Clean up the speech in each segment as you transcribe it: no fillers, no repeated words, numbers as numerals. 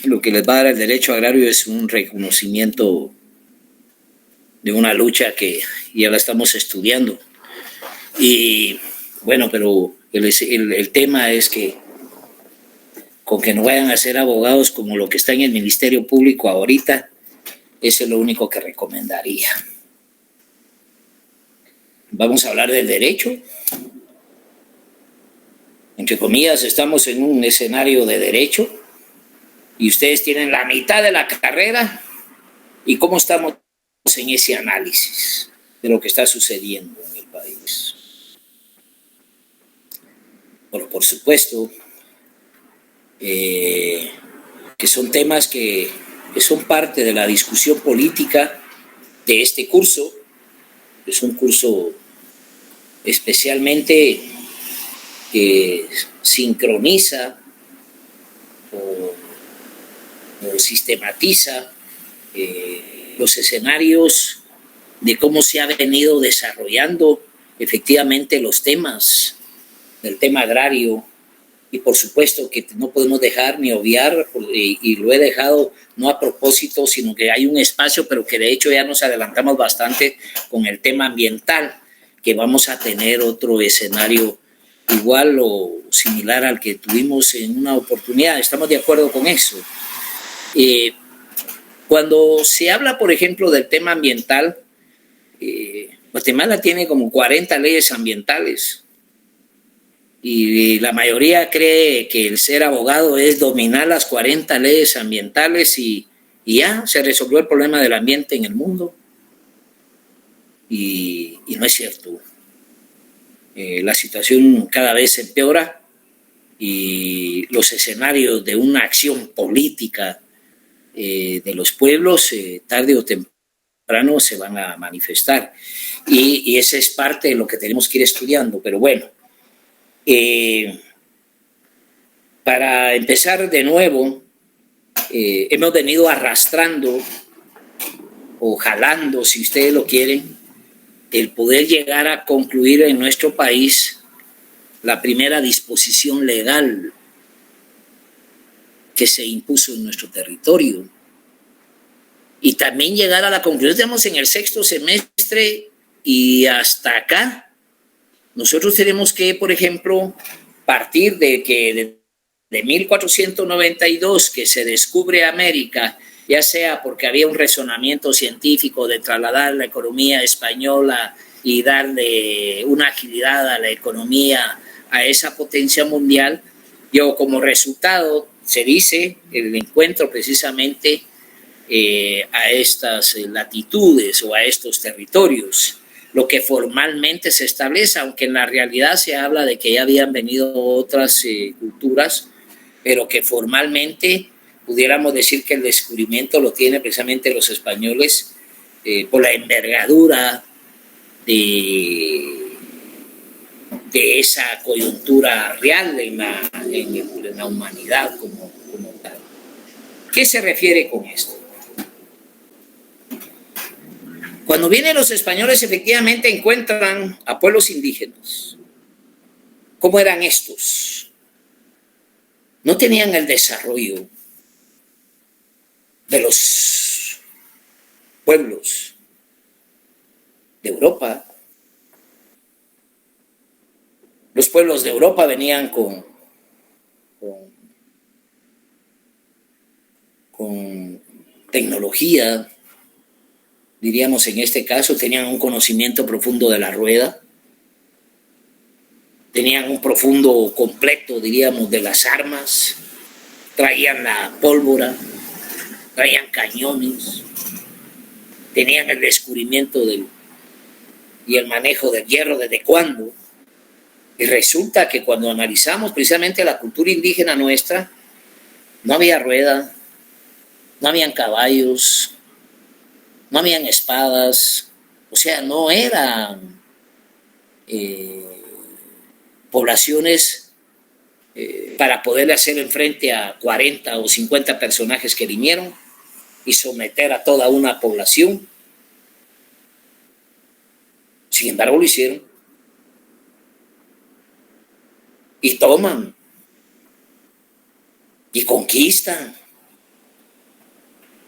lo que les va a dar el derecho agrario es un reconocimiento de una lucha que ya la estamos estudiando. Y bueno, pero el tema es que con que no vayan a ser abogados como lo que está en el Ministerio Público ahorita, eso es lo único que recomendaría. Vamos a hablar del derecho. Entre comillas, estamos en un escenario de derecho y ustedes tienen la mitad de la carrera. ¿Y cómo estamos en ese análisis de lo que está sucediendo en el país? Bueno, por supuesto, que son temas que son parte de la discusión política de este curso. Es un curso especialmente que sincroniza o sistematiza los escenarios de cómo se ha venido desarrollando efectivamente los temas del tema agrario. Y por supuesto que no podemos dejar ni obviar, y lo he dejado no a propósito, sino que hay un espacio, pero que de hecho ya nos adelantamos bastante con el tema ambiental, que vamos a tener otro escenario igual o similar al que tuvimos en una oportunidad. Estamos de acuerdo con eso. Cuando se habla, por ejemplo, del tema ambiental, Guatemala tiene como 40 leyes ambientales. Y la mayoría cree que el ser abogado es dominar las 40 leyes ambientales y ya se resolvió el problema del ambiente en el mundo. Y no es cierto. La situación cada vez empeora y los escenarios de una acción política de los pueblos, tarde o temprano, se van a manifestar. Y esa es parte de lo que tenemos que ir estudiando. Pero bueno, para empezar de nuevo, hemos venido arrastrando o jalando, si ustedes lo quieren, el poder llegar a concluir en nuestro país la primera disposición legal que se impuso en nuestro territorio. Y también llegar a la conclusión, estamos en el 6º semestre y hasta acá, nosotros tenemos que, por ejemplo, partir de que de 1492 que se descubre América, ya sea porque había un razonamiento científico de trasladar la economía española y darle una agilidad a la economía a esa potencia mundial, yo como resultado se dice el encuentro precisamente a estas latitudes o a estos territorios, lo que formalmente se establece, aunque en la realidad se habla de que ya habían venido otras culturas, pero que formalmente pudiéramos decir que el descubrimiento lo tienen precisamente los españoles por la envergadura de esa coyuntura real en la humanidad como tal. ¿Qué se refiere con esto? Cuando vienen los españoles, efectivamente encuentran a pueblos indígenas. ¿Cómo eran estos? No tenían el desarrollo de los pueblos de Europa. Los pueblos de Europa venían con tecnología, diríamos en este caso, tenían un conocimiento profundo de la rueda, tenían un profundo completo, diríamos, de las armas, traían la pólvora, traían cañones, tenían el descubrimiento y el manejo del hierro desde cuándo. Y resulta que cuando analizamos precisamente la cultura indígena nuestra, no había rueda, no habían caballos, no habían espadas, o sea, no eran poblaciones para poderle hacer enfrente a 40 o 50 personajes que vinieron y someter a toda una población. Sin embargo, lo hicieron. Y toman. Y conquistan.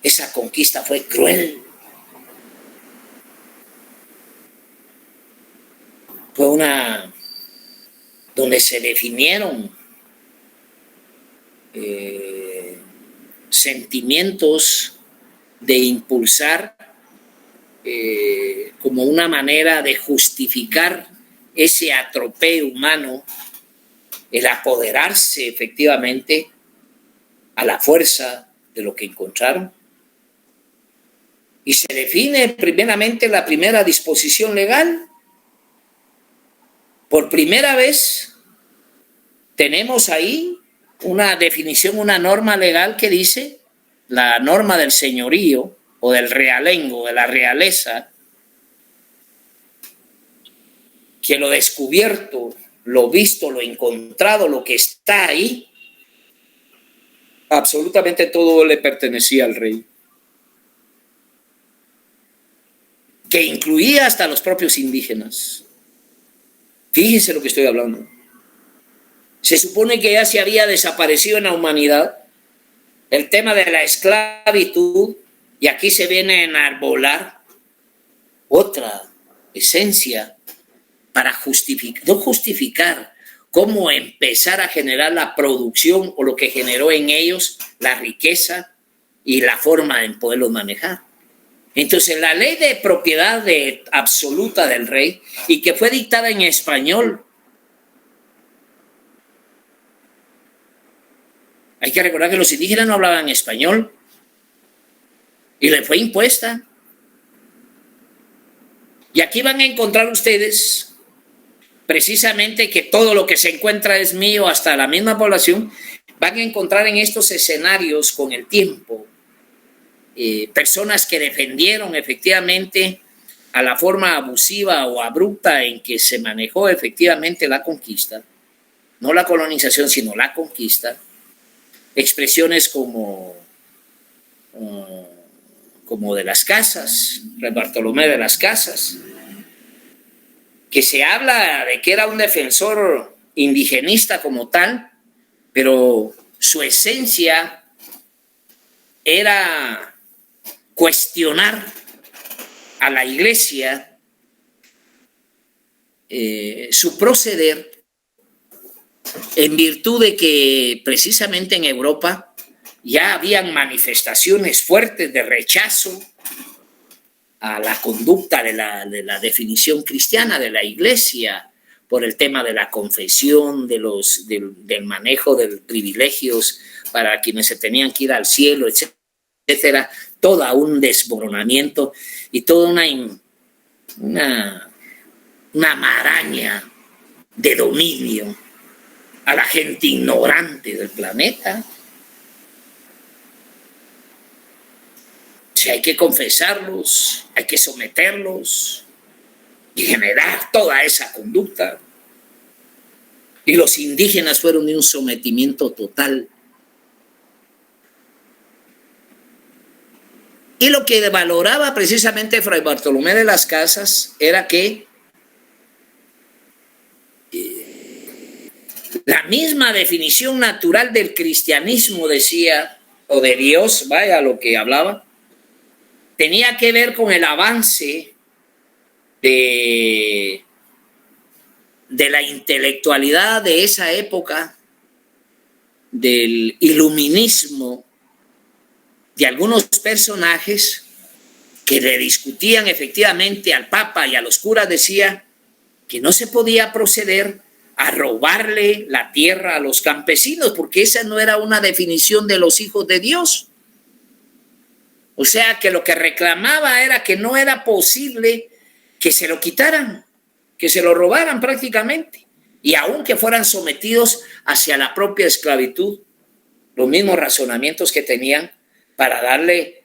esa conquista fue cruel. Fue una donde se definieron sentimientos de impulsar como una manera de justificar ese atropello humano, el apoderarse efectivamente a la fuerza de lo que encontraron. Y se define primeramente la primera disposición legal. Por primera vez tenemos ahí una definición, una norma legal que dice, la norma del señorío o del realengo, de la realeza, que lo descubierto, lo visto, lo encontrado, lo que está ahí, absolutamente todo le pertenecía al rey, que incluía hasta los propios indígenas. Fíjense lo que estoy hablando. Se supone que ya se había desaparecido en la humanidad el tema de la esclavitud, y aquí se viene a enarbolar otra esencia para justificar, no justificar, cómo empezar a generar la producción o lo que generó en ellos la riqueza y la forma en poderlo manejar. Entonces, la ley de propiedad absoluta del rey, y que fue dictada en español. Hay que recordar que los indígenas no hablaban español y le fue impuesta. Y aquí van a encontrar ustedes precisamente que todo lo que se encuentra es mío, hasta la misma población. Van a encontrar en estos escenarios con el tiempo personas que defendieron efectivamente a la forma abusiva o abrupta en que se manejó efectivamente la conquista, no la colonización, sino la conquista. Expresiones como de las Casas, Fray Bartolomé de las Casas, que se habla de que era un defensor indigenista como tal, pero su esencia era cuestionar a la Iglesia, su proceder, en virtud de que precisamente en Europa ya habían manifestaciones fuertes de rechazo a la conducta de la definición cristiana de la Iglesia, por el tema de la confesión, del manejo de privilegios para quienes se tenían que ir al cielo, etcétera. Todo un desmoronamiento y toda una maraña de dominio a la gente ignorante del planeta. Si hay que confesarlos, hay que someterlos y generar toda esa conducta. Y los indígenas fueron de un sometimiento total. Y lo que valoraba precisamente Fray Bartolomé de las Casas era que la misma definición natural del cristianismo, decía, o de Dios, vaya lo que hablaba, tenía que ver con el avance de la intelectualidad de esa época, del iluminismo, de algunos personajes que le discutían efectivamente al Papa y a los curas. Decía que no se podía proceder a robarle la tierra a los campesinos, porque esa no era una definición de los hijos de Dios. O sea, que lo que reclamaba era que no era posible que se lo quitaran, que se lo robaran prácticamente, y aun que fueran sometidos hacia la propia esclavitud. Los mismos razonamientos que tenían para darle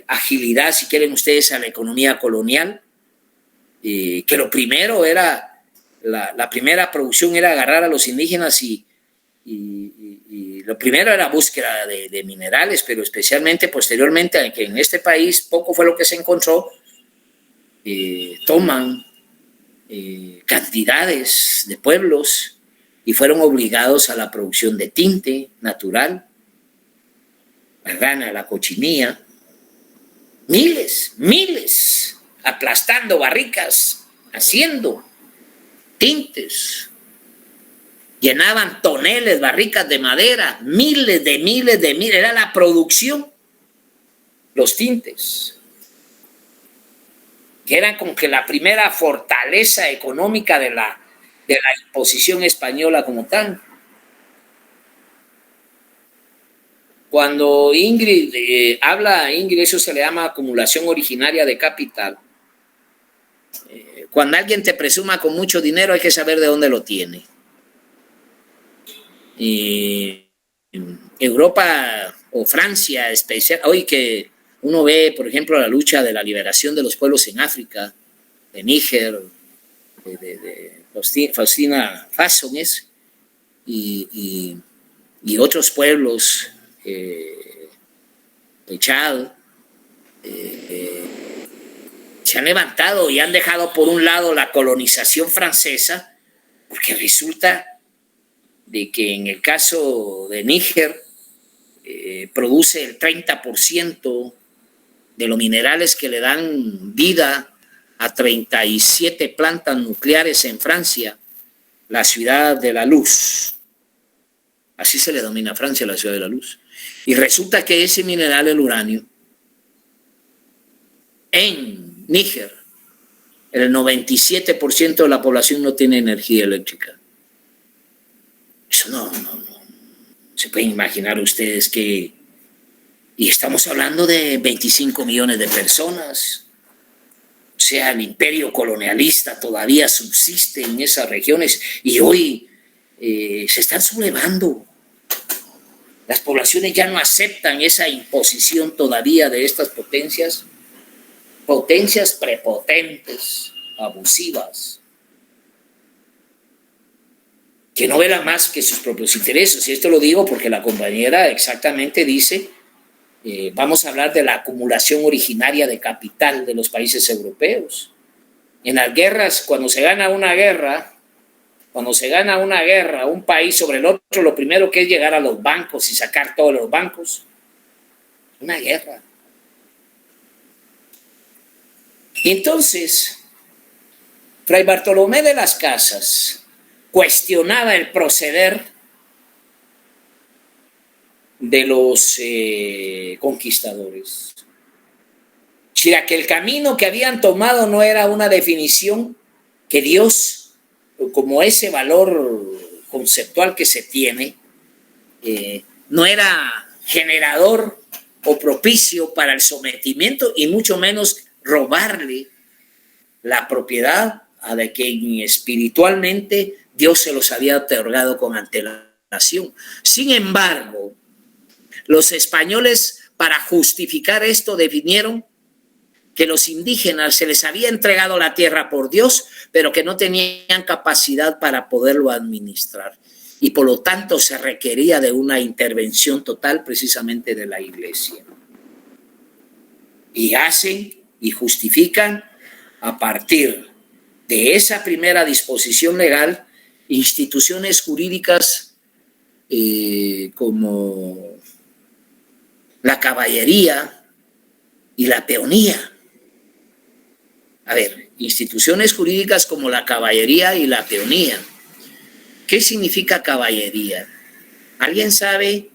agilidad, si quieren ustedes, a la economía colonial, que lo primero era, la primera producción era agarrar a los indígenas y lo primero era búsqueda de minerales, pero especialmente posteriormente, que en este país poco fue lo que se encontró, toman cantidades de pueblos y fueron obligados a la producción de tinte natural, la grana, la cochinilla, miles, aplastando barricas, haciendo tintes. Llenaban toneles, barricas de madera, miles, era la producción, los tintes, que eran como que la primera fortaleza económica de la imposición española como tal. Cuando Ingrid habla, eso se le llama acumulación originaria de capital. Cuando alguien te presuma con mucho dinero, hay que saber de dónde lo tiene. Europa o Francia especial, hoy que uno ve, por ejemplo, la lucha de la liberación de los pueblos en África, de Níger, de Faustina Fássones y otros pueblos de Chad, se han levantado y han dejado por un lado la colonización francesa, porque resulta de que en el caso de Níger produce el 30% de los minerales que le dan vida a 37 plantas nucleares en Francia, la ciudad de la luz. Así se le denomina a Francia, la ciudad de la luz. Y resulta que ese mineral, el uranio, en Níger, el 97% de la población no tiene energía eléctrica. Eso no. Se pueden imaginar ustedes que... Y estamos hablando de 25 millones de personas. O sea, el imperio colonialista todavía subsiste en esas regiones y hoy se están sublevando. Las poblaciones ya no aceptan esa imposición todavía de estas potencias prepotentes, abusivas, que no velan más que sus propios intereses. Y esto lo digo porque la compañera exactamente dice, vamos a hablar de la acumulación originaria de capital de los países europeos. En las guerras, cuando se gana una guerra, un país sobre el otro, lo primero que es llegar a los bancos y sacar todos los bancos. Una guerra. Y entonces, Fray Bartolomé de las Casas cuestionaba el proceder de los conquistadores. Si que el camino que habían tomado no era una definición que Dios, como ese valor conceptual que se tiene, no era generador o propicio para el sometimiento y mucho menos robarle la propiedad a de quien espiritualmente Dios se los había otorgado con antelación. Sin embargo, los españoles, para justificar esto, definieron que los indígenas se les había entregado la tierra por Dios, pero que no tenían capacidad para poderlo administrar. Y por lo tanto se requería de una intervención total precisamente de la Iglesia. Y hacen y justifican a partir de esa primera disposición legal instituciones jurídicas como la caballería y la peonía. A ver, instituciones jurídicas como la caballería y la peonía. ¿Qué significa caballería? ¿Alguien sabe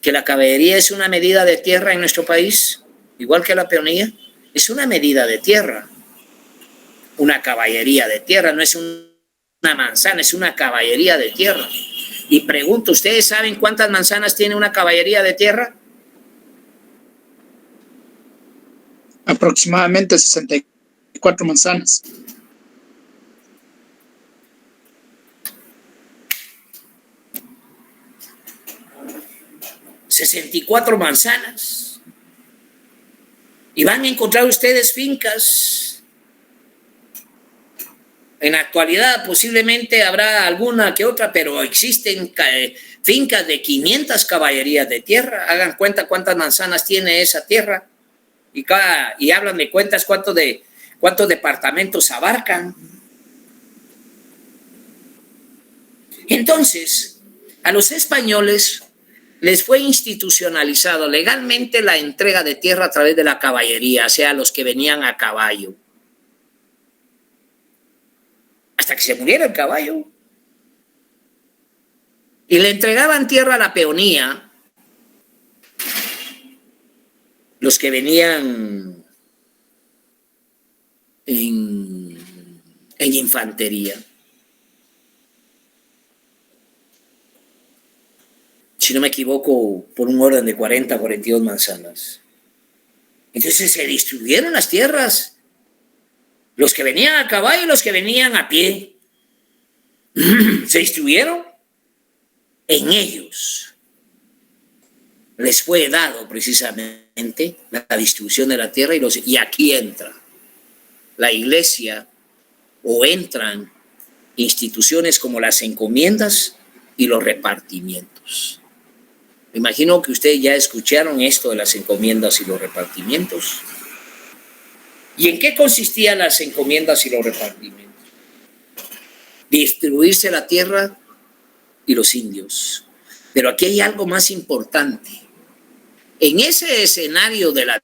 que la caballería es una medida de tierra en nuestro país? Igual que la peonía. Es una medida de tierra. Una caballería de tierra, no es una manzana, es una caballería de tierra. Y pregunto, ¿ustedes saben cuántas manzanas tiene una caballería de tierra? Aproximadamente 64 manzanas. ...64 manzanas. Y van a encontrar ustedes fincas. En la actualidad posiblemente habrá alguna que otra, pero existen fincas de 500 caballerías de tierra. Hagan cuenta cuántas manzanas tiene esa tierra. Y hablan de cuentas cuántos departamentos abarcan. Entonces, a los españoles les fue institucionalizado legalmente la entrega de tierra a través de la caballería, o sea, los que venían a caballo. Hasta que se muriera el caballo. Y le entregaban tierra a la peonía, los que venían en infantería. Si no me equivoco, por un orden de 40 a 42 manzanas. Entonces se distribuyeron las tierras. Los que venían a caballo y los que venían a pie. Se distribuyeron en ellos. Les fue dado precisamente la distribución de la tierra y aquí entra la iglesia o entran instituciones como las encomiendas y los repartimientos. Me imagino que ustedes ya escucharon esto de las encomiendas y los repartimientos. ¿Y en qué consistían las encomiendas y los repartimientos? Distribuirse la tierra y los indios. Pero aquí hay algo más importante. En ese escenario de la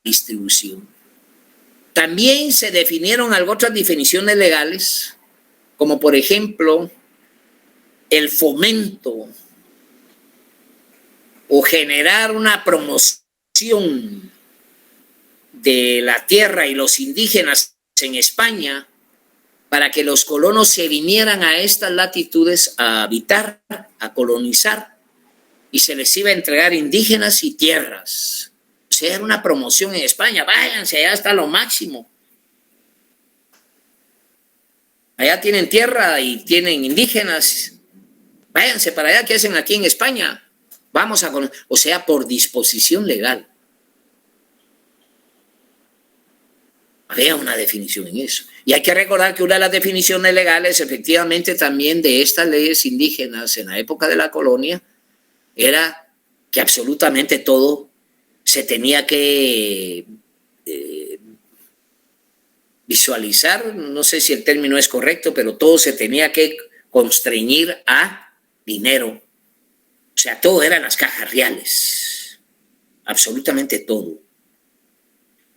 distribución, también se definieron algunas otras definiciones legales, como por ejemplo, el fomento o generar una promoción de la tierra y los indígenas en España para que los colonos se vinieran a estas latitudes a habitar, a colonizar, y se les iba a entregar indígenas y tierras. O sea, era una promoción en España. Váyanse, allá está lo máximo. Allá tienen tierra y tienen indígenas. Váyanse para allá, ¿qué hacen aquí en España? Vamos a conocer. O sea, por disposición legal. Había una definición en eso. Y hay que recordar que una de las definiciones legales, efectivamente, también de estas leyes indígenas en la época de la colonia, era que absolutamente todo se tenía que visualizar, no sé si el término es correcto, pero todo se tenía que constreñir a dinero. O sea, todo era en las cajas reales. Absolutamente todo.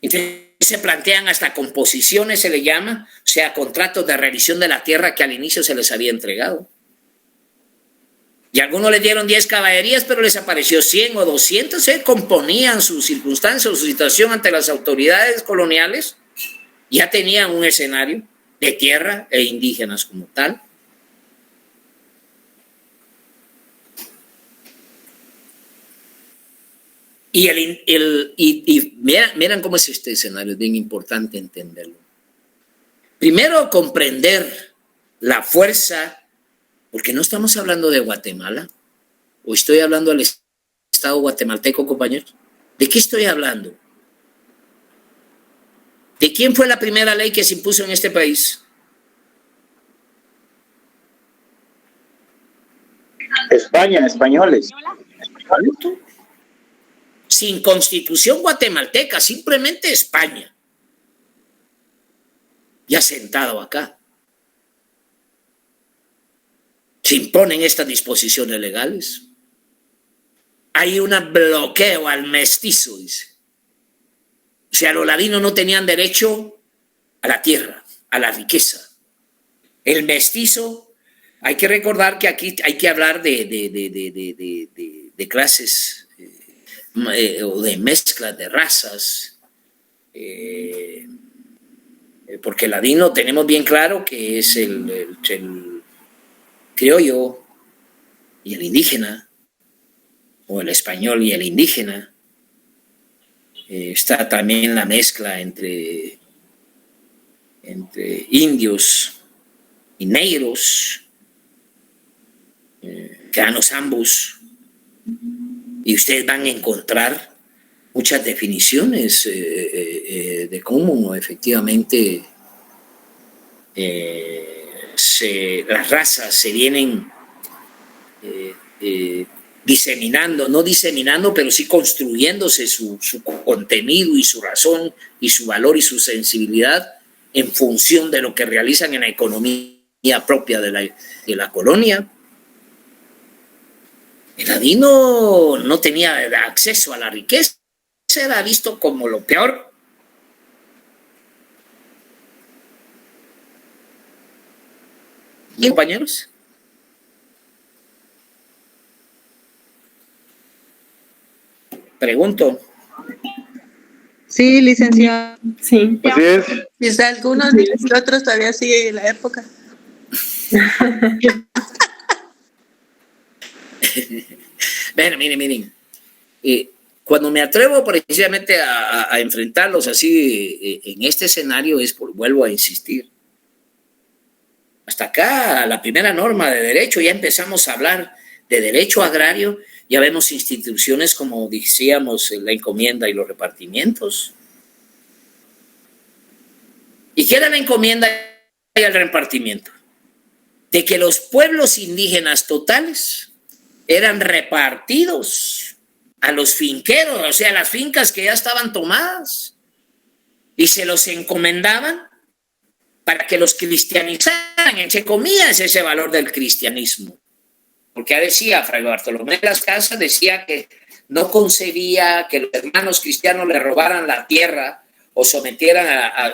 Entonces se plantean hasta composiciones, se le llama, o sea, contratos de revisión de la tierra que al inicio se les había entregado. Y algunos les dieron 10 caballerías, pero les apareció 100 o 200, se componían sus circunstancias o su situación ante las autoridades coloniales, ya tenían un escenario de tierra e indígenas como tal. Y miren cómo es este escenario, es bien importante entenderlo. Primero, comprender la fuerza, porque no estamos hablando de Guatemala, o estoy hablando del Estado guatemalteco, compañeros. ¿De qué estoy hablando? ¿De quién fue la primera ley que se impuso en este país? España, españoles. Sin constitución guatemalteca, simplemente España. Ya sentado acá. Se imponen estas disposiciones legales. Hay un bloqueo al mestizo, dice. O sea, los ladinos no tenían derecho a la tierra, a la riqueza. El mestizo, hay que recordar que aquí hay que hablar de clases o de mezclas de razas, porque el ladino tenemos bien claro que es el criollo y el indígena, o el español y el indígena. Está también la mezcla entre indios y negros, creanos ambos, y ustedes van a encontrar muchas definiciones de cómo efectivamente las razas se vienen diseminando, no diseminando, pero sí construyéndose su contenido y su razón y su valor y su sensibilidad en función de lo que realizan en la economía propia de la colonia. El ladino no tenía acceso a la riqueza, era visto como lo peor. ¿Y compañeros? Pregunto. Sí, licenciado. Sí. Así es. Quizá algunos y otros todavía sigue la época. Bueno, miren. Cuando me atrevo precisamente a enfrentarlos así en este escenario vuelvo a insistir. Hasta acá, la primera norma de derecho, ya empezamos a hablar de derecho agrario, ya vemos instituciones como decíamos, la encomienda y los repartimientos. ¿Y qué era la encomienda y el repartimiento? De que los pueblos indígenas totales eran repartidos a los finqueros, o sea, las fincas que ya estaban tomadas, y se los encomendaban para que los cristianizaran, entre comillas, ese valor del cristianismo. Porque ya decía, Fray Bartolomé de las Casas decía que no concebía que los hermanos cristianos le robaran la tierra o sometieran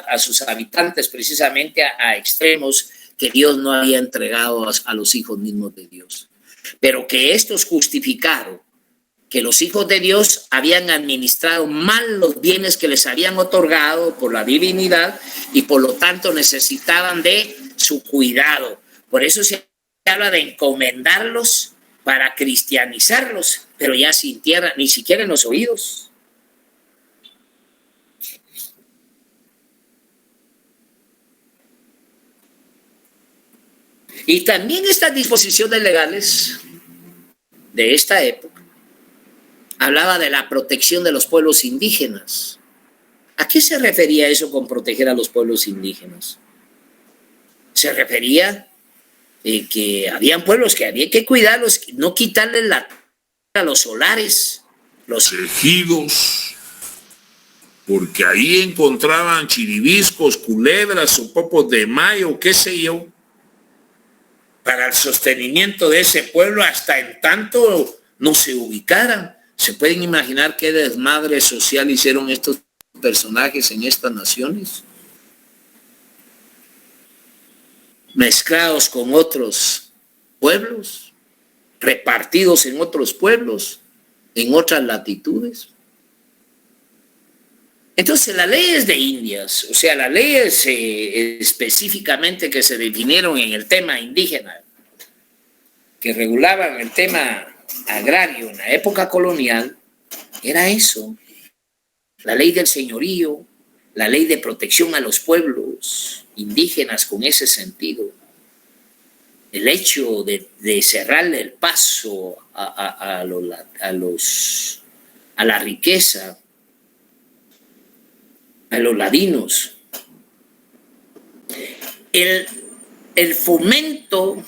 a sus habitantes precisamente a extremos que Dios no había entregado a los hijos mismos de Dios. Pero que estos justificaron que los hijos de Dios habían administrado mal los bienes que les habían otorgado por la divinidad y por lo tanto necesitaban de su cuidado. Por eso se habla de encomendarlos para cristianizarlos, pero ya sin tierra, ni siquiera en los oídos. Y también estas disposiciones legales de esta época hablaba de la protección de los pueblos indígenas. ¿A qué se refería eso con proteger a los pueblos indígenas? Se refería que habían pueblos que había que cuidarlos, no quitarles la a los solares, los ejidos, porque ahí encontraban chiribiscos, culebras o popos de mayo, qué sé yo, para el sostenimiento de ese pueblo hasta en tanto no se ubicaran. ¿Se pueden imaginar qué desmadre social hicieron estos personajes en estas naciones? Mezclados con otros pueblos, repartidos en otros pueblos, en otras latitudes. Entonces, las leyes de Indias, o sea, las leyes específicamente que se definieron en el tema indígena, que regulaban el tema agrario en la época colonial, era eso: la ley del señorío, la ley de protección a los pueblos indígenas con ese sentido, el hecho de cerrarle el paso a la riqueza a los ladinos, el fomento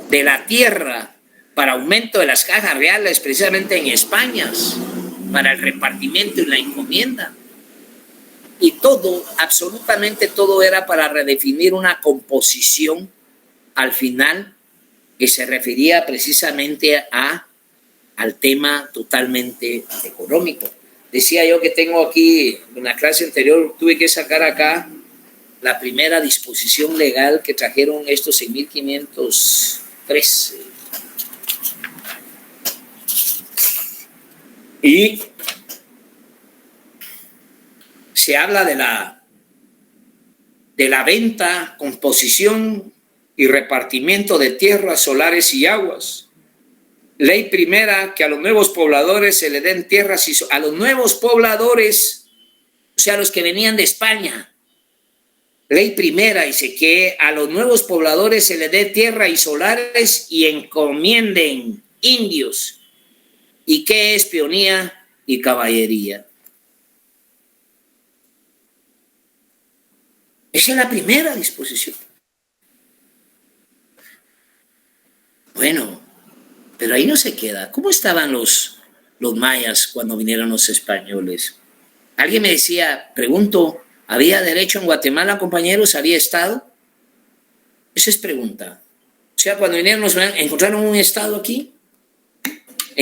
de la tierra para aumento de las cajas reales precisamente en España, para el repartimiento y la encomienda. Y todo, absolutamente todo era para redefinir una composición al final que se refería precisamente al tema totalmente económico. Decía yo que tengo aquí, en la clase anterior, tuve que sacar acá la primera disposición legal que trajeron estos en 1513. Y se habla de la venta, composición y repartimiento de tierras, solares y aguas. Ley primera, que a los nuevos pobladores se le den tierras y a los nuevos pobladores, o sea, los que venían de España. Ley primera dice que a los nuevos pobladores se le dé tierra y solares y encomienden indios. ¿Y qué es peonía y caballería? Esa es la primera disposición. Bueno, pero ahí no se queda. ¿Cómo estaban los mayas cuando vinieron los españoles? Alguien me decía, pregunto, ¿había derecho en Guatemala, compañeros? ¿Había Estado? Esa es pregunta. O sea, cuando vinieron, ¿encontraron un Estado aquí?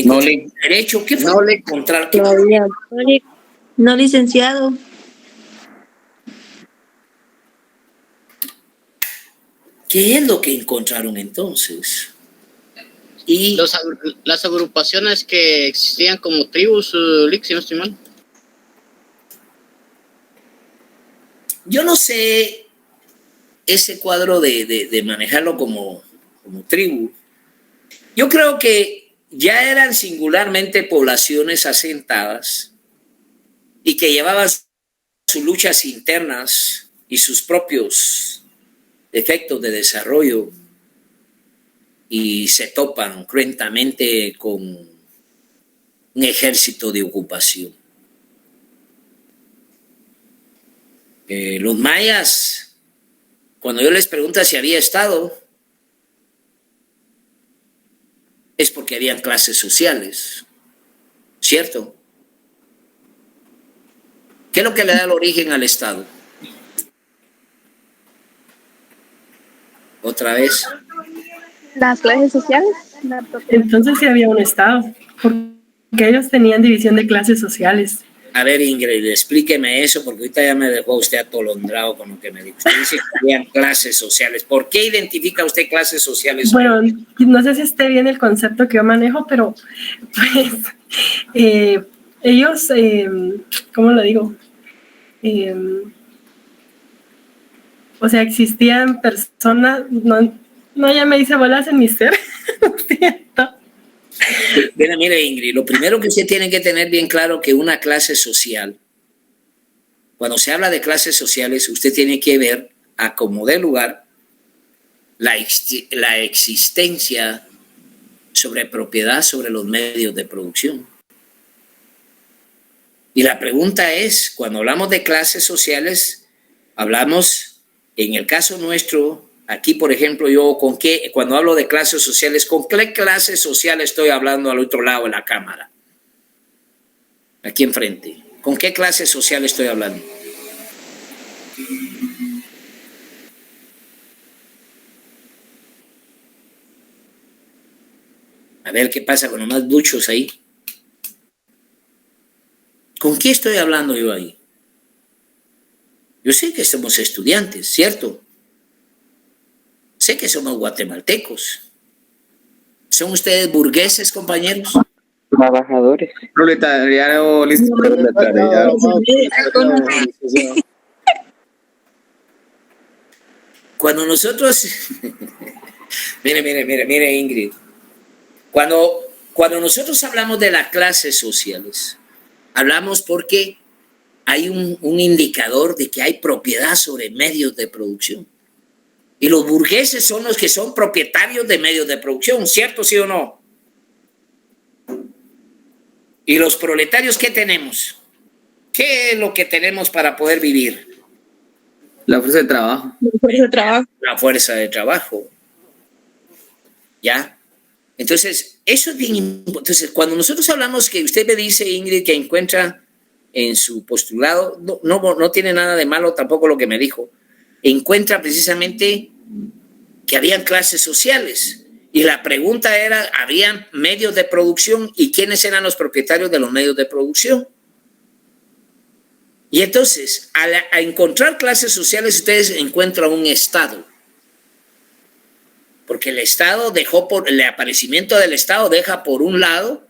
derecho, ¿qué fue lo que encontraron? Todavía. No licenciado. ¿Qué es lo que encontraron entonces? Y Las agrupaciones que existían como tribus, Lick, si no estoy mal. yo no sé ese cuadro de manejarlo como tribu. Yo creo que ya eran singularmente poblaciones asentadas y que llevaban sus luchas internas y sus propios efectos de desarrollo y se topan cruentamente con un ejército de ocupación. Los mayas, cuando yo les pregunto si había estado, es porque habían clases sociales, ¿cierto? ¿Qué es lo que le da el origen al Estado? Otra vez. Las clases sociales. Entonces sí había un Estado, porque ellos tenían división de clases sociales. A ver, Ingrid, explíqueme eso, porque ahorita ya me dejó usted atolondrado con lo que me dijo. Usted dice que habían clases sociales. ¿Por qué identifica usted clases sociales? Bueno, no sé si esté bien el concepto que yo manejo, pero pues ellos, ¿cómo lo digo? O sea, existían personas, no, ya me hice bolas en mi ser, lo siento. Mire, Ingrid, lo primero que usted tiene que tener bien claro que una clase social, cuando se habla de clases sociales, usted tiene que ver a como dé lugar la existencia sobre propiedad sobre los medios de producción. Y la pregunta es, cuando hablamos de clases sociales, hablamos, en el caso nuestro, aquí, por ejemplo, yo cuando hablo de clases sociales, ¿con qué clase social estoy hablando al otro lado de la cámara? Aquí enfrente. ¿Con qué clase social estoy hablando? A ver qué pasa con los más duchos ahí. ¿Con qué estoy hablando yo ahí? Yo sé que somos estudiantes, ¿cierto? Sé que somos guatemaltecos. ¿Son ustedes burgueses, compañeros? Trabajadores. Proletariado, listo. Cuando nosotros... mire, Ingrid. Cuando nosotros hablamos de las clases sociales, hablamos porque hay un indicador de que hay propiedad sobre medios de producción. Y los burgueses son los que son propietarios de medios de producción, ¿cierto, sí o no? ¿Y los proletarios qué tenemos? ¿Qué es lo que tenemos para poder vivir? La fuerza de trabajo. La fuerza de trabajo. ¿Ya? Entonces, eso es bien importante. Entonces, cuando nosotros hablamos que usted me dice, Ingrid, que encuentra en su postulado, no tiene nada de malo tampoco lo que me dijo, encuentra precisamente que habían clases sociales. Y la pregunta era, ¿habían medios de producción y quiénes eran los propietarios de los medios de producción? Y entonces, a encontrar clases sociales, ustedes encuentran un Estado. Porque el Estado el aparecimiento del Estado deja por un lado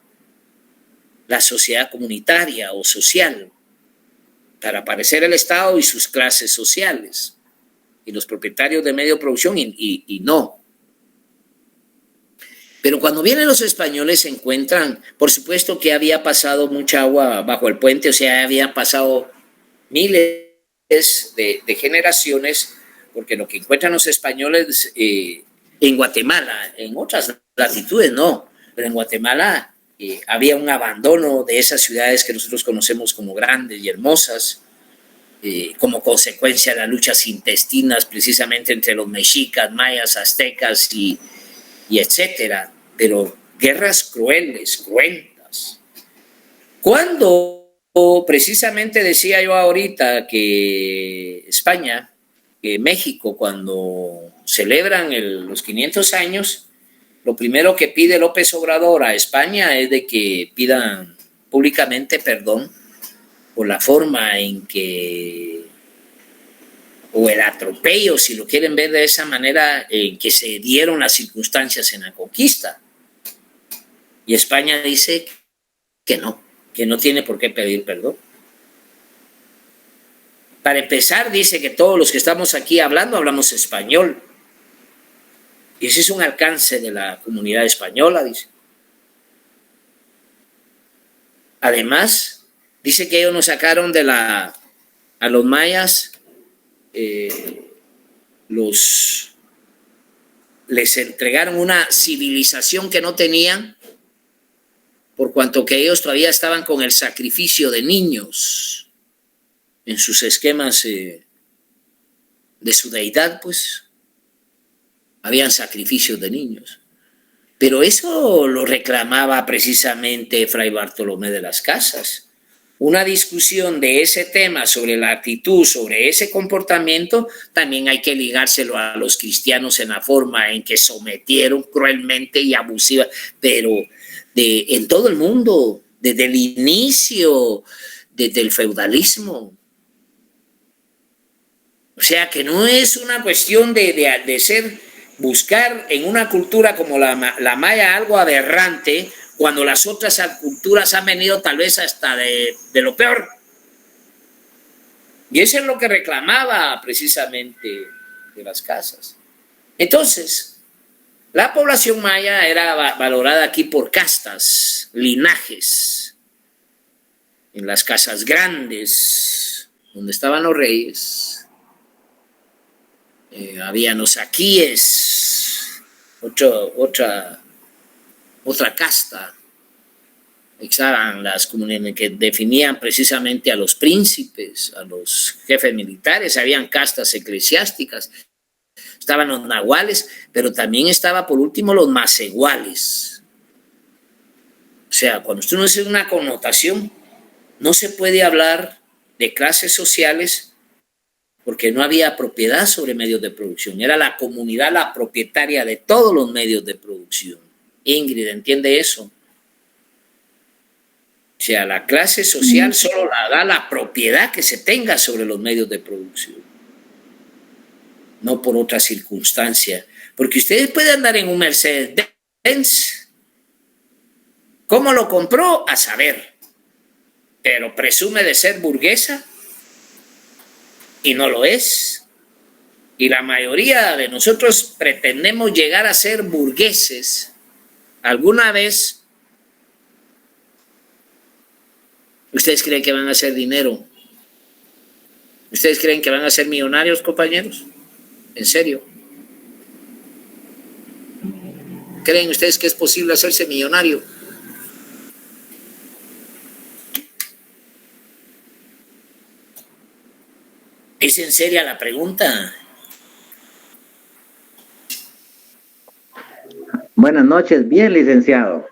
la sociedad comunitaria o social, para aparecer el Estado y sus clases sociales, y los propietarios de medio de producción y no. Pero cuando vienen los españoles se encuentran, por supuesto que había pasado mucha agua bajo el puente, o sea, habían pasado miles de generaciones, porque lo que encuentran los españoles en Guatemala, en otras latitudes no, pero en Guatemala había un abandono de esas ciudades que nosotros conocemos como grandes y hermosas, como consecuencia de las luchas intestinas precisamente entre los mexicas, mayas, aztecas y etcétera, pero guerras cruentas. Cuando precisamente decía yo ahorita que México, cuando celebran los 500 años, lo primero que pide López Obrador a España es de que pidan públicamente perdón por la forma en que, o el atropello, si lo quieren ver de esa manera, en que se dieron las circunstancias en la conquista. Y España dice que no tiene por qué pedir perdón. Para empezar, dice que todos los que estamos aquí hablando hablamos español. Y ese es un alcance de la comunidad española, dice. Además, dice que ellos nos sacaron a los mayas, les entregaron una civilización que no tenían, por cuanto que ellos todavía estaban con el sacrificio de niños en sus esquemas de su deidad, pues habían sacrificios de niños. Pero eso lo reclamaba precisamente Fray Bartolomé de las Casas. Una discusión de ese tema, sobre la actitud, sobre ese comportamiento, también hay que ligárselo a los cristianos en la forma en que sometieron cruelmente y abusiva, pero en todo el mundo, desde el inicio, desde el feudalismo. O sea que no es una cuestión de buscar en una cultura como la maya algo aberrante, cuando las otras culturas han venido tal vez hasta de lo peor. Y eso es lo que reclamaba precisamente de las Casas. Entonces, la población maya era valorada aquí por castas, linajes. En las casas grandes, donde estaban los reyes, habían los aquíes, otra casta. Estaban las comunidades que definían precisamente a los príncipes, a los jefes militares, habían castas eclesiásticas, estaban los nahuales, pero también estaba por último los macehuales. O sea, cuando usted no hace una connotación, no se puede hablar de clases sociales porque no había propiedad sobre medios de producción. Era la comunidad la propietaria de todos los medios de producción. Ingrid, ¿entiende eso? O sea, la clase social solo la da la propiedad que se tenga sobre los medios de producción, no por otra circunstancia. Porque ustedes pueden andar en un Mercedes-Benz. ¿Cómo lo compró? A saber. Pero presume de ser burguesa y no lo es. Y la mayoría de nosotros pretendemos llegar a ser burgueses alguna vez. ¿Ustedes creen que van a hacer dinero? ¿Ustedes creen que van a ser millonarios, compañeros? ¿En serio? ¿Creen ustedes que es posible hacerse millonario? ¿Es en serio la pregunta? Buenas noches, bien, licenciado.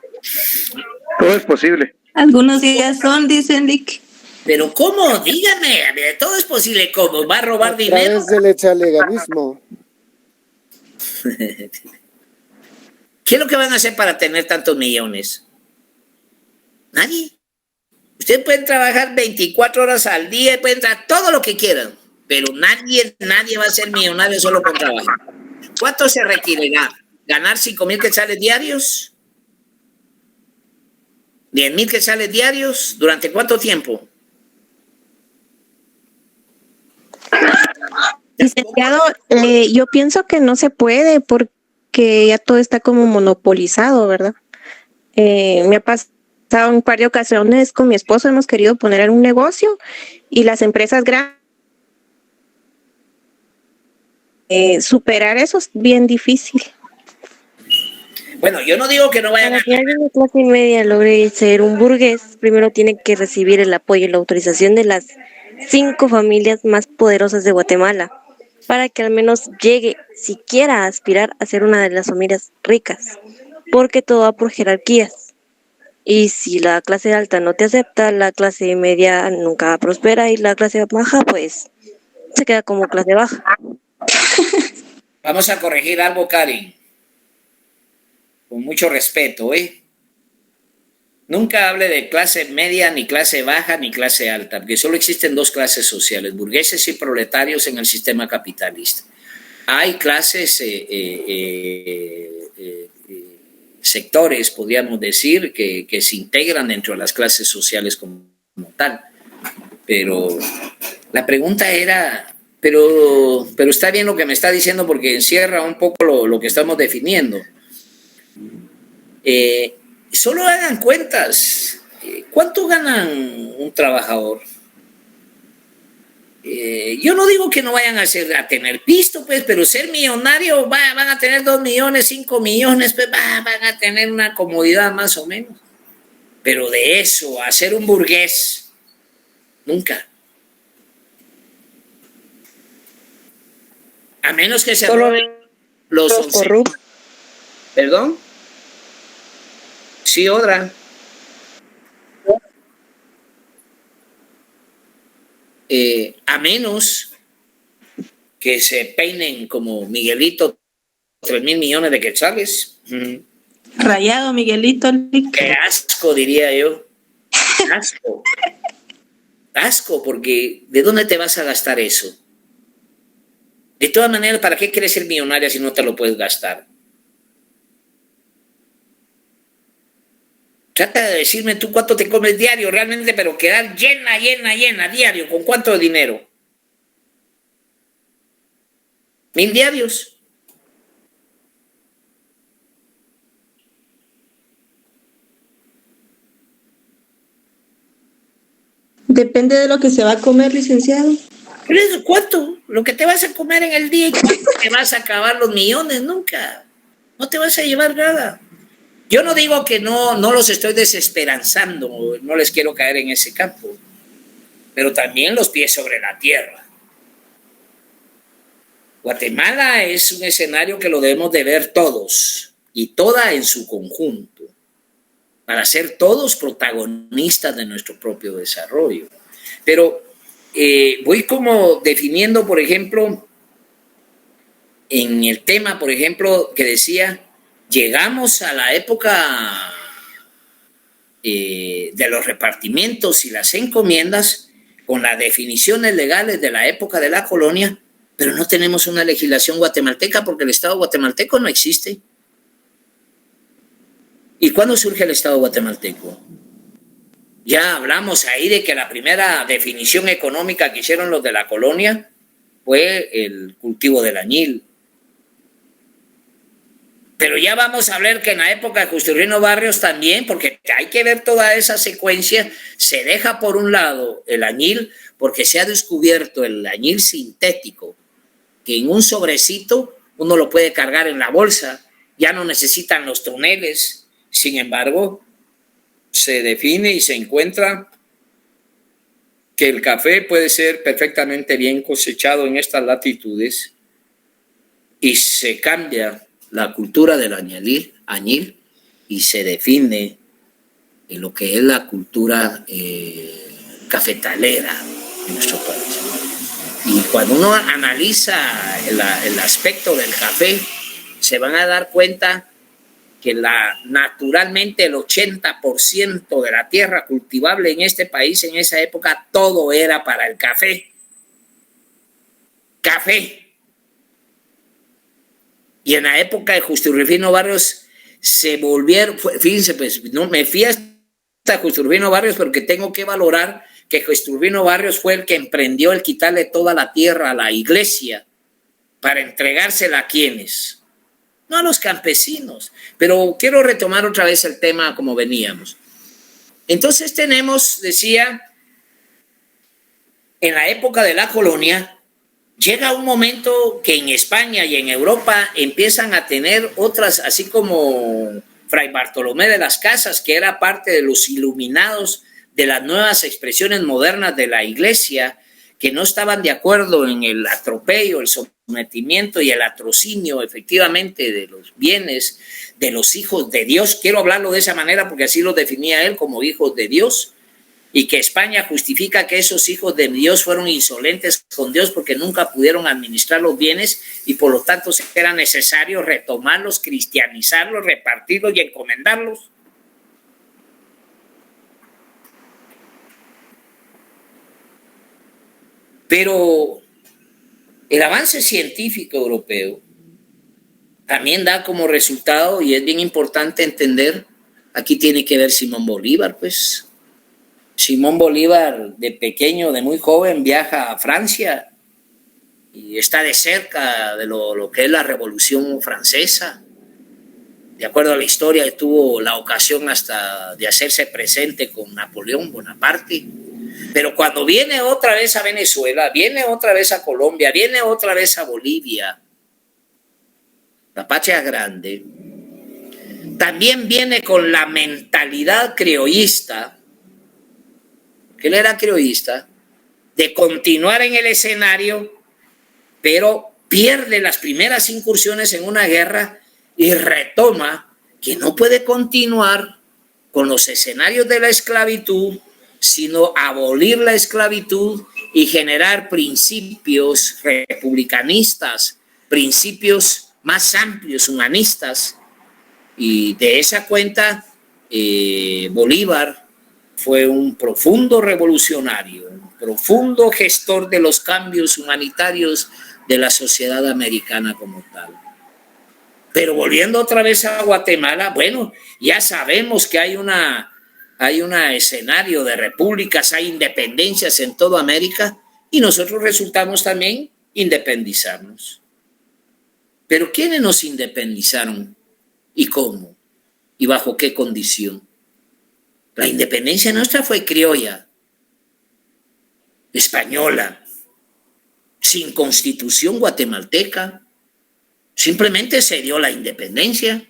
Todo es posible. Algunos días son, dicen Lick. Pero ¿cómo? Dígame, todo es posible. ¿Cómo? ¿Va a robar dinero? A través del echaleganismo. ¿Qué es lo que van a hacer para tener tantos millones? Nadie. Ustedes pueden trabajar 24 horas al día, pueden trabajar todo lo que quieran, pero nadie va a ser millonario solo con trabajo. ¿Cuánto se requerirá? ¿Ganar 5,000 quetzales diarios? ¿10,000 quetzales diarios? ¿Durante cuánto tiempo? Licenciado, yo pienso que no se puede porque ya todo está como monopolizado, ¿verdad? Me ha pasado en un par de ocasiones con mi esposo, hemos querido poner en un negocio y las empresas grandes, superar eso es bien difícil. Bueno, yo no digo que no vayan Para que alguien de clase media logre ser un burgués, primero tiene que recibir el apoyo y la autorización de las 5 familias más poderosas de Guatemala, para que al menos llegue siquiera a aspirar a ser una de las familias ricas, porque todo va por jerarquías. Y si la clase alta no te acepta, la clase media nunca prospera y la clase baja, pues, se queda como clase baja. Vamos a corregir algo, Karen. con mucho respeto, nunca hable de clase media, ni clase baja, ni clase alta, porque solo existen dos clases sociales, burgueses y proletarios en el sistema capitalista. Hay clases, sectores, podríamos decir, que se integran dentro de las clases sociales como tal. Pero la pregunta era, pero está bien lo que me está diciendo porque encierra un poco lo que estamos definiendo. Solo hagan cuentas. ¿Cuánto ganan un trabajador? Yo no digo que no vayan a tener pisto, pues, pero ser millonario van a tener 2 millones, 5 millones, pues van a tener una comodidad más o menos. Pero de eso, a ser un burgués, nunca. A menos que se roben los corruptos. ¿Perdón? Sí, otra. A menos que se peinen como Miguelito 3,000 millones de quetzales. Rayado, Miguelito. Qué asco, diría yo. Asco. Asco, porque ¿de dónde te vas a gastar eso? De todas maneras, ¿para qué quieres ser millonaria si no te lo puedes gastar? Trata de decirme tú cuánto te comes diario realmente, pero quedar llena diario. ¿Con cuánto dinero? 1,000 diarios. Depende de lo que se va a comer, licenciado. ¿Pero eso cuánto? Lo que te vas a comer en el día y cuánto te vas a acabar los millones, nunca. No te vas a llevar nada. Yo no digo que no los estoy desesperanzando, no les quiero caer en ese campo, pero también los pies sobre la tierra. Guatemala es un escenario que lo debemos de ver todos y toda en su conjunto, para ser todos protagonistas de nuestro propio desarrollo. Pero voy como definiendo, por ejemplo, en el tema, por ejemplo, que decía, llegamos a la época de los repartimientos y las encomiendas con las definiciones legales de la época de la colonia, pero no tenemos una legislación guatemalteca porque el Estado guatemalteco no existe. ¿Y cuándo surge el Estado guatemalteco? Ya hablamos ahí de que la primera definición económica que hicieron los de la colonia fue el cultivo del añil. Pero ya vamos a ver que en la época de Justurino Barrios también, porque hay que ver toda esa secuencia, se deja por un lado el añil porque se ha descubierto el añil sintético, que en un sobrecito uno lo puede cargar en la bolsa, ya no necesitan los toneles. Sin embargo, se define y se encuentra que el café puede ser perfectamente bien cosechado en estas latitudes y se cambia la cultura del añil y se define en lo que es la cultura cafetalera en nuestro país. Y cuando uno analiza el aspecto del café, se van a dar cuenta que naturalmente el 80% de la tierra cultivable en este país en esa época, todo era para el café. Café. Y en la época de Justo Rufino Barrios se volvieron, fíjense, pues no me fui hasta Justo Rufino Barrios porque tengo que valorar que Justo Rufino Barrios fue el que emprendió el quitarle toda la tierra a la iglesia para entregársela a quienes, no a los campesinos. Pero quiero retomar otra vez el tema como veníamos. Entonces tenemos, decía, en la época de la colonia, llega un momento que en España y en Europa empiezan a tener otras, así como Fray Bartolomé de las Casas, que era parte de los iluminados de las nuevas expresiones modernas de la iglesia, que no estaban de acuerdo en el atropello, el sometimiento y el atrocinio efectivamente de los bienes de los hijos de Dios. Quiero hablarlo de esa manera porque así lo definía él como hijos de Dios. y que España justifica que esos hijos de Dios fueron insolentes con Dios porque nunca pudieron administrar los bienes y por lo tanto era necesario retomarlos, cristianizarlos, repartirlos y encomendarlos. Pero el avance científico europeo también da como resultado, y es bien importante entender, aquí tiene que ver Simón Bolívar, pues. Simón Bolívar de pequeño, de muy joven, viaja a Francia y está de cerca de lo que es la Revolución Francesa. De acuerdo a la historia, tuvo la ocasión hasta de hacerse presente con Napoleón Bonaparte. Pero cuando viene otra vez a Venezuela, viene otra vez a Colombia, viene otra vez a Bolivia, la patria grande, también viene con la mentalidad criollista, que él era criollista, de continuar en el escenario, pero pierde las primeras incursiones en una guerra y retoma que no puede continuar con los escenarios de la esclavitud, sino abolir la esclavitud y generar principios republicanistas, principios más amplios, humanistas. Y de esa cuenta, Bolívar fue un profundo revolucionario, un profundo gestor de los cambios humanitarios de la sociedad americana como tal. Pero volviendo otra vez a Guatemala, bueno, ya sabemos que hay un escenario de repúblicas, hay independencias en toda América y nosotros resultamos también independizarnos. Pero ¿quiénes nos independizaron y cómo y bajo qué condición? La independencia nuestra fue criolla, española, sin constitución guatemalteca. Simplemente se dio la independencia.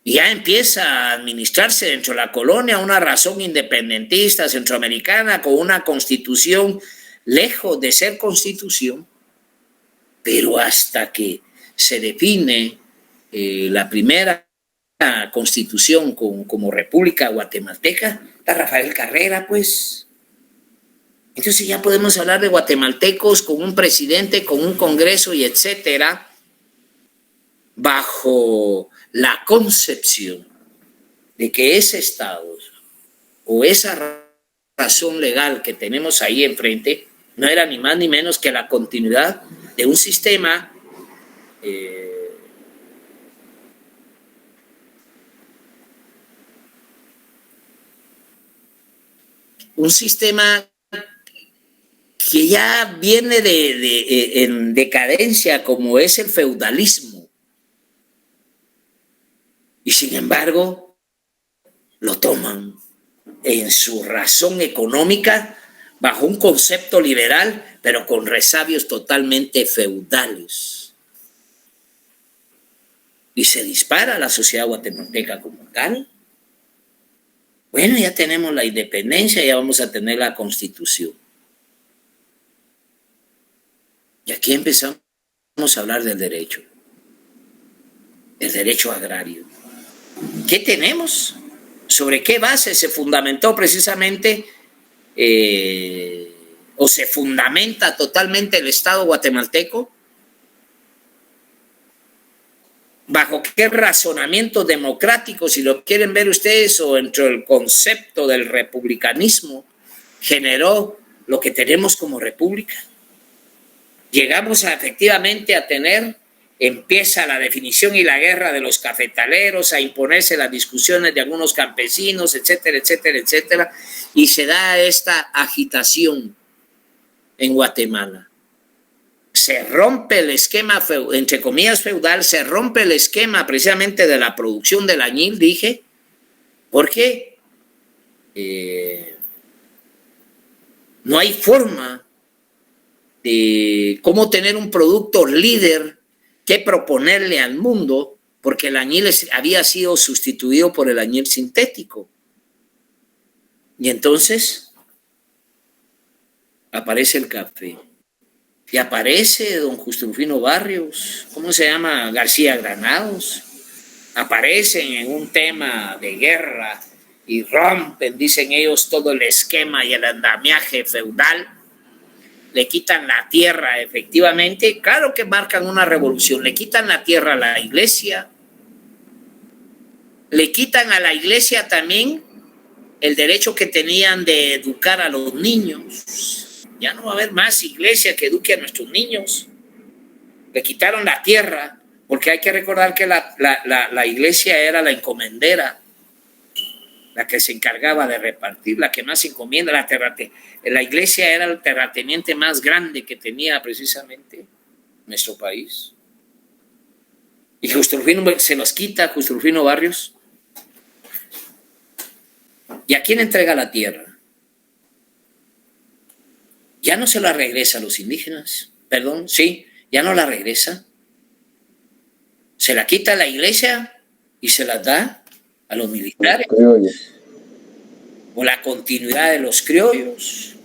Y ya empieza a administrarse dentro de la colonia una razón independentista centroamericana con una constitución lejos de ser constitución. Pero hasta que se define la primera constitución como República Guatemalteca, está Rafael Carrera, pues. Entonces ya podemos hablar de guatemaltecos con un presidente, con un congreso y etcétera, bajo la concepción de que ese Estado o esa razón legal que tenemos ahí enfrente no era ni más ni menos que la continuidad de un sistema que ya viene en decadencia, como es el feudalismo. Y sin embargo, lo toman en su razón económica bajo un concepto liberal, pero con resabios totalmente feudales. Y se dispara la sociedad guatemalteca como tal. Bueno, ya tenemos la independencia, ya vamos a tener la constitución. Y aquí empezamos a hablar del derecho agrario. ¿Qué tenemos? ¿Sobre qué base se fundamentó precisamente o se fundamenta totalmente el Estado guatemalteco? ¿Bajo qué razonamiento democrático, si lo quieren ver ustedes, o dentro del concepto del republicanismo, generó lo que tenemos como república? Llegamos efectivamente a tener, empieza la definición y la guerra de los cafetaleros, a imponerse las discusiones de algunos campesinos, etcétera, etcétera, etcétera, y se da esta agitación en Guatemala. Se rompe el esquema, entre comillas, feudal, se rompe el esquema precisamente de la producción del añil, dije, porque no hay forma de cómo tener un producto líder que proponerle al mundo, porque el añil había sido sustituido por el añil sintético. Y entonces aparece el café. Y aparece don Justufino Barrios, ¿cómo se llama? García Granados. Aparecen en un tema de guerra y rompen, dicen ellos, todo el esquema y el andamiaje feudal, le quitan la tierra, efectivamente, claro que marcan una revolución, le quitan la tierra a la iglesia, le quitan a la iglesia también el derecho que tenían de educar a los niños. Ya no va a haber más iglesia que eduque a nuestros niños. Le quitaron la tierra, porque hay que recordar que la iglesia era la encomendera, la que se encargaba de repartir, la que más encomienda, la iglesia era el terrateniente más grande que tenía precisamente nuestro país. Y Justo Rufino se los quita, Justo Rufino Barrios. ¿Y a quién entrega la tierra? Ya no se la regresa a los indígenas, perdón, sí, ya no la regresa. Se la quita a la iglesia y se la da a los militares. O la continuidad de los criollos,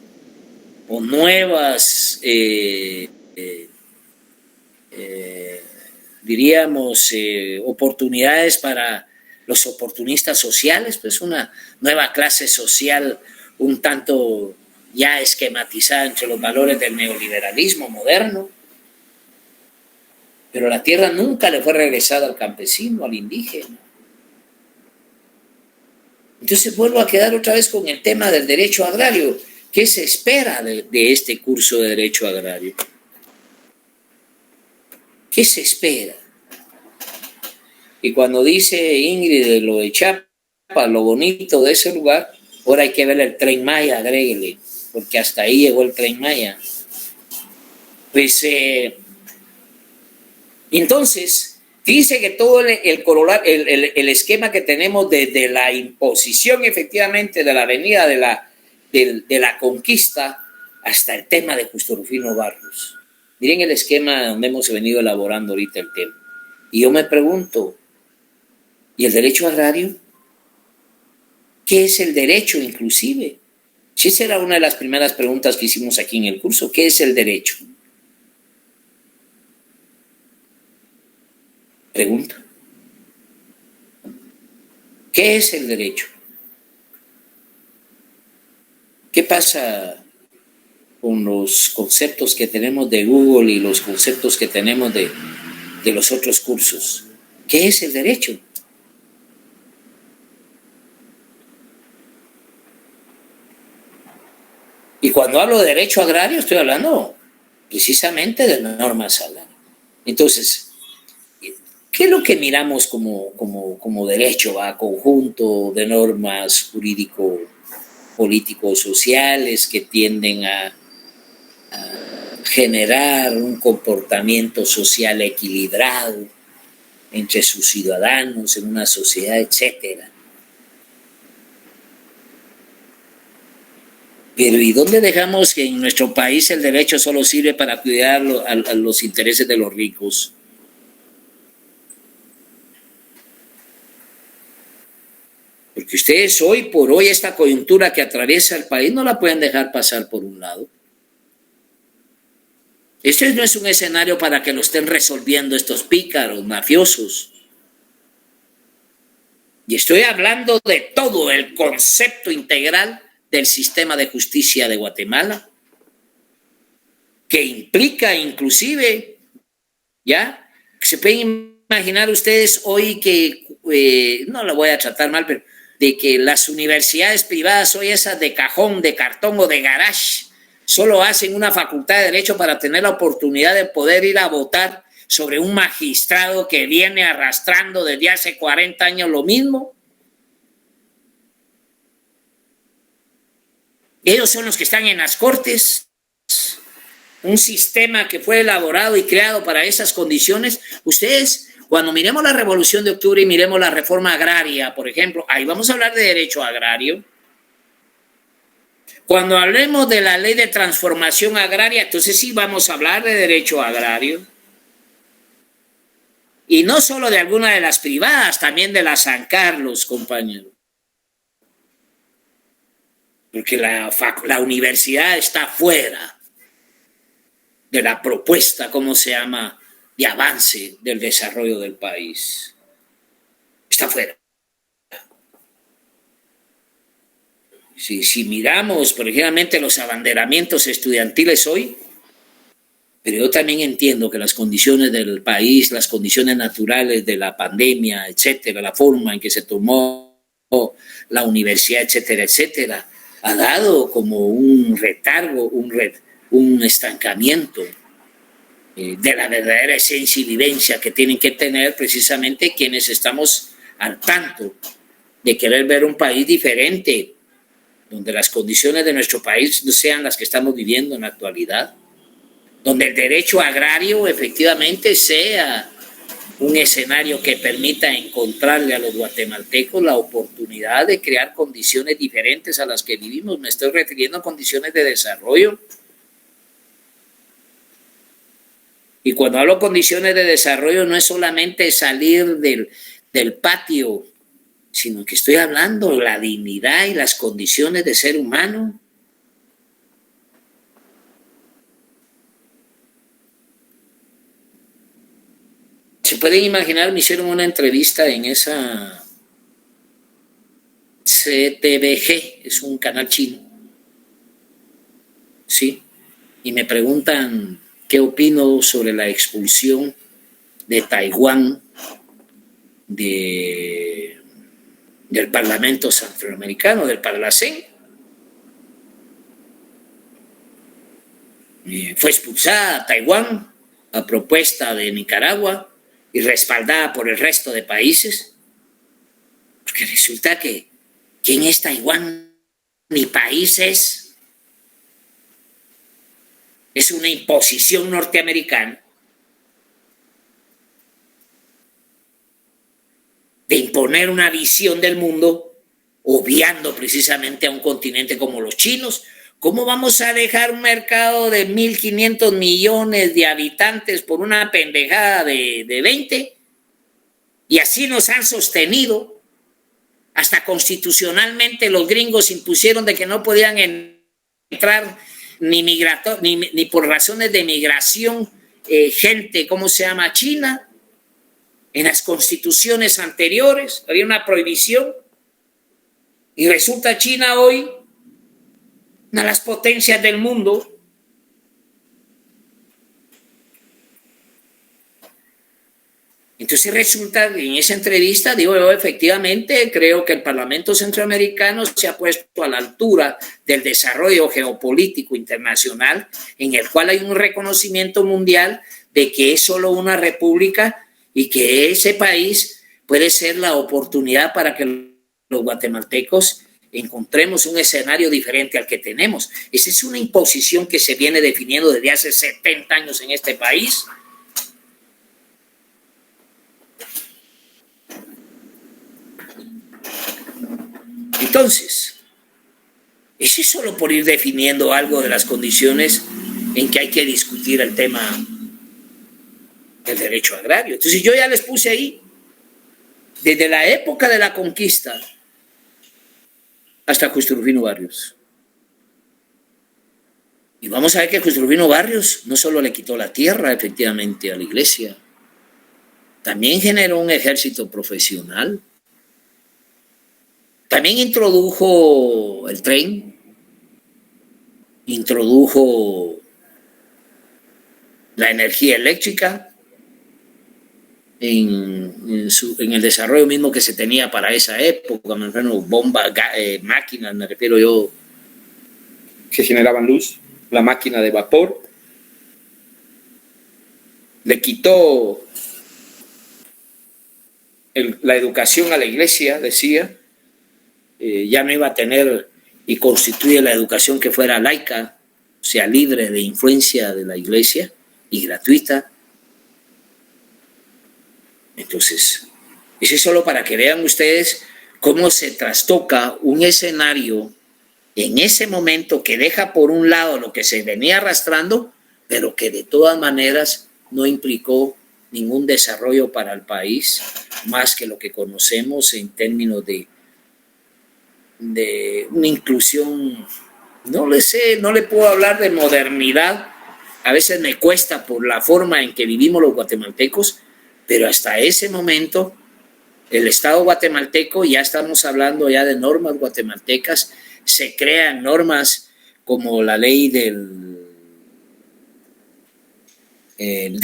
o nuevas, diríamos, oportunidades para los oportunistas sociales, pues una nueva clase social un tanto ya esquematizada entre los valores del neoliberalismo moderno. Pero la tierra nunca le fue regresada al campesino, al indígena. Entonces vuelvo a quedar otra vez con el tema del derecho agrario. ¿Qué se espera de este curso de derecho agrario? ¿Qué se espera? Y cuando dice Ingrid de lo de Chiapas, lo bonito de ese lugar, ahora hay que ver el Tren Maya, agréguele, porque hasta ahí llegó el Tren Maya. Pues entonces, dice que todo el esquema que tenemos desde la imposición efectivamente de la avenida de la conquista hasta el tema de Justo Rufino Barrios. Miren el esquema donde hemos venido elaborando ahorita el tema. Y yo me pregunto, ¿y el derecho agrario? ¿Qué es el derecho inclusive? Sí, esa era una de las primeras preguntas que hicimos aquí en el curso. ¿Qué es el derecho? Pregunta. ¿Qué es el derecho? ¿Qué pasa con los conceptos que tenemos de Google y los conceptos que tenemos de los otros cursos? ¿Qué es el derecho? Y cuando hablo de derecho agrario, estoy hablando precisamente de normas salariales. Entonces, ¿qué es lo que miramos como derecho? Conjunto de normas jurídico-políticos sociales que tienden a generar un comportamiento social equilibrado entre sus ciudadanos en una sociedad, etcétera. Pero ¿y dónde dejamos que en nuestro país el derecho solo sirve para cuidar a los intereses de los ricos? Porque ustedes hoy por hoy esta coyuntura que atraviesa el país no la pueden dejar pasar por un lado. Este no es un escenario para que lo estén resolviendo estos pícaros, mafiosos. Y estoy hablando de todo el concepto integral del sistema de justicia de Guatemala, que implica inclusive, ¿ya? Se pueden imaginar ustedes hoy que, no lo voy a tratar mal, pero de que las universidades privadas hoy esas de cajón, de cartón o de garage, solo hacen una facultad de derecho para tener la oportunidad de poder ir a votar sobre un magistrado que viene arrastrando desde hace 40 años lo mismo. Ellos son los que están en las cortes. Un sistema que fue elaborado y creado para esas condiciones. Ustedes, cuando miremos la Revolución de Octubre y miremos la reforma agraria, por ejemplo, ahí vamos a hablar de derecho agrario. Cuando hablemos de la ley de transformación agraria, entonces sí vamos a hablar de derecho agrario. Y no solo de alguna de las privadas, también de la San Carlos, compañeros. Porque la universidad está fuera de la propuesta, ¿cómo se llama?, de avance del desarrollo del país. Está fuera. Si miramos, por ejemplo, los abanderamientos estudiantiles hoy, pero yo también entiendo que las condiciones del país, las condiciones naturales de la pandemia, etcétera, la forma en que se tomó la universidad, etcétera, etcétera, ha dado como un retardo, un estancamiento de la verdadera esencia y vivencia que tienen que tener precisamente quienes estamos al tanto de querer ver un país diferente, donde las condiciones de nuestro país no sean las que estamos viviendo en la actualidad, donde el derecho agrario efectivamente sea un escenario que permita encontrarle a los guatemaltecos la oportunidad de crear condiciones diferentes a las que vivimos. Me estoy refiriendo a condiciones de desarrollo. Y cuando hablo de condiciones de desarrollo no es solamente salir del patio, sino que estoy hablando de la dignidad y las condiciones de ser humano. Se pueden imaginar, me hicieron una entrevista en esa CTVG, es un canal chino, ¿sí? Y me preguntan qué opino sobre la expulsión de Taiwán del Parlamento Centroamericano, del Parlacén. Fue expulsada Taiwán a propuesta de Nicaragua y respaldada por el resto de países, porque resulta que ¿quién es Taiwán? Ni país es una imposición norteamericana de imponer una visión del mundo, obviando precisamente a un continente como los chinos. ¿Cómo vamos a dejar un mercado de 1.500 millones de habitantes por una pendejada de 20? Y así nos han sostenido. Hasta constitucionalmente los gringos impusieron de que no podían entrar ni por razones de migración gente, ¿cómo se llama? China. En las constituciones anteriores había una prohibición. Y resulta China hoy una de las potencias del mundo. Entonces resulta que en esa entrevista digo yo, efectivamente creo que el Parlamento Centroamericano se ha puesto a la altura del desarrollo geopolítico internacional, en el cual hay un reconocimiento mundial de que es solo una república y que ese país puede ser la oportunidad para que los guatemaltecos encontremos un escenario diferente al que tenemos. Esa es una imposición que se viene definiendo desde hace 70 años en este país. Entonces, eso es solo por ir definiendo algo de las condiciones en que hay que discutir el tema del derecho agrario. Entonces yo ya les puse ahí, desde la época de la conquista hasta Justo Rufino Barrios. Y vamos a ver que Justo Rufino Barrios no solo le quitó la tierra efectivamente a la iglesia, también generó un ejército profesional, también introdujo el tren, introdujo la energía eléctrica en el desarrollo mismo que se tenía para esa época, me refiero bombas, máquinas, me refiero yo, que generaban luz, la máquina de vapor. Le quitó la educación a la iglesia, decía, ya no iba a tener, y constituye la educación que fuera laica, o sea, libre de influencia de la iglesia y gratuita. Entonces, eso es solo para que vean ustedes cómo se trastoca un escenario en ese momento que deja por un lado lo que se venía arrastrando, pero que de todas maneras no implicó ningún desarrollo para el país, más que lo que conocemos en términos de una inclusión. No le sé, no le puedo hablar de modernidad, a veces me cuesta por la forma en que vivimos los guatemaltecos, pero hasta ese momento el Estado guatemalteco, ya estamos hablando ya de normas guatemaltecas, se crean normas como la ley de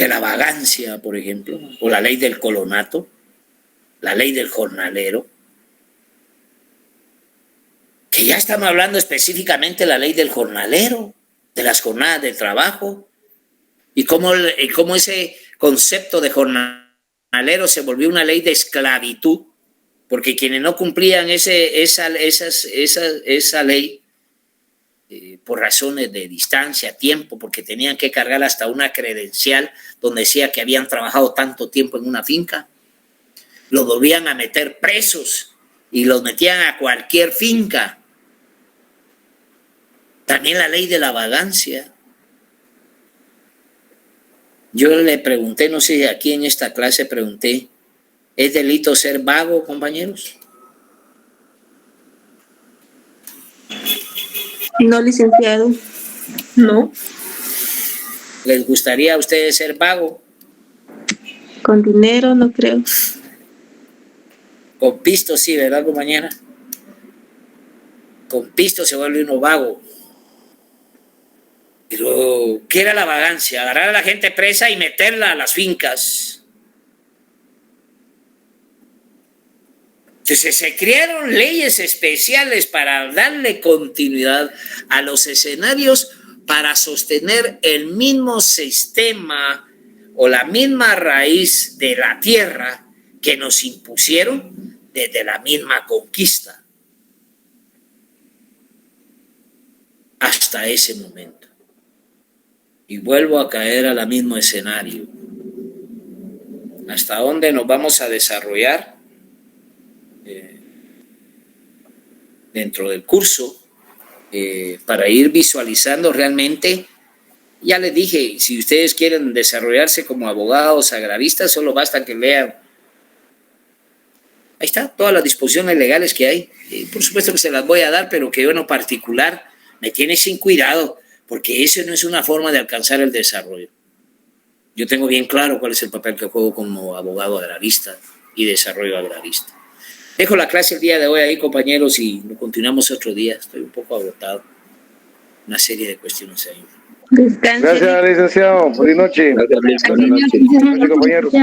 la vagancia, por ejemplo, o la ley del colonato, la ley del jornalero, que ya estamos hablando específicamente de la ley del jornalero, de las jornadas de trabajo, y cómo ese concepto de jornalero se volvió una ley de esclavitud, porque quienes no cumplían esa ley, por razones de distancia, tiempo, porque tenían que cargar hasta una credencial donde decía que habían trabajado tanto tiempo en una finca, los volvían a meter presos y los metían a cualquier finca. También la ley de la vagancia. Yo le pregunté, no sé, aquí en esta clase pregunté, ¿es delito ser vago, compañeros? No, licenciado. No. ¿Les gustaría a ustedes ser vago? Con dinero no creo. Con pisto sí, ¿verdad, compañera? Con pisto se vuelve uno vago. Pero, ¿qué era la vagancia? Agarrar a la gente presa y meterla a las fincas. Entonces se crearon leyes especiales para darle continuidad a los escenarios para sostener el mismo sistema o la misma raíz de la tierra que nos impusieron desde la misma conquista hasta ese momento. Y vuelvo a caer al mismo escenario. ¿Hasta dónde nos vamos a desarrollar? Dentro del curso, para ir visualizando realmente, ya les dije, si ustedes quieren desarrollarse como abogados agraristas, solo basta que lean. Ahí está, todas las disposiciones legales que hay. Por supuesto que se las voy a dar, pero que yo en lo particular me tiene sin cuidado, porque eso no es una forma de alcanzar el desarrollo. Yo tengo bien claro cuál es el papel que juego como abogado agrarista y desarrollo agrarista. Dejo la clase el día de hoy ahí, compañeros, y lo continuamos otro día. Estoy un poco agotado. Una serie de cuestiones ahí. Descanse. Gracias, licenciado. Buenas noches. Gracias, Luis. Buenas noches. Buenas noches, compañeros.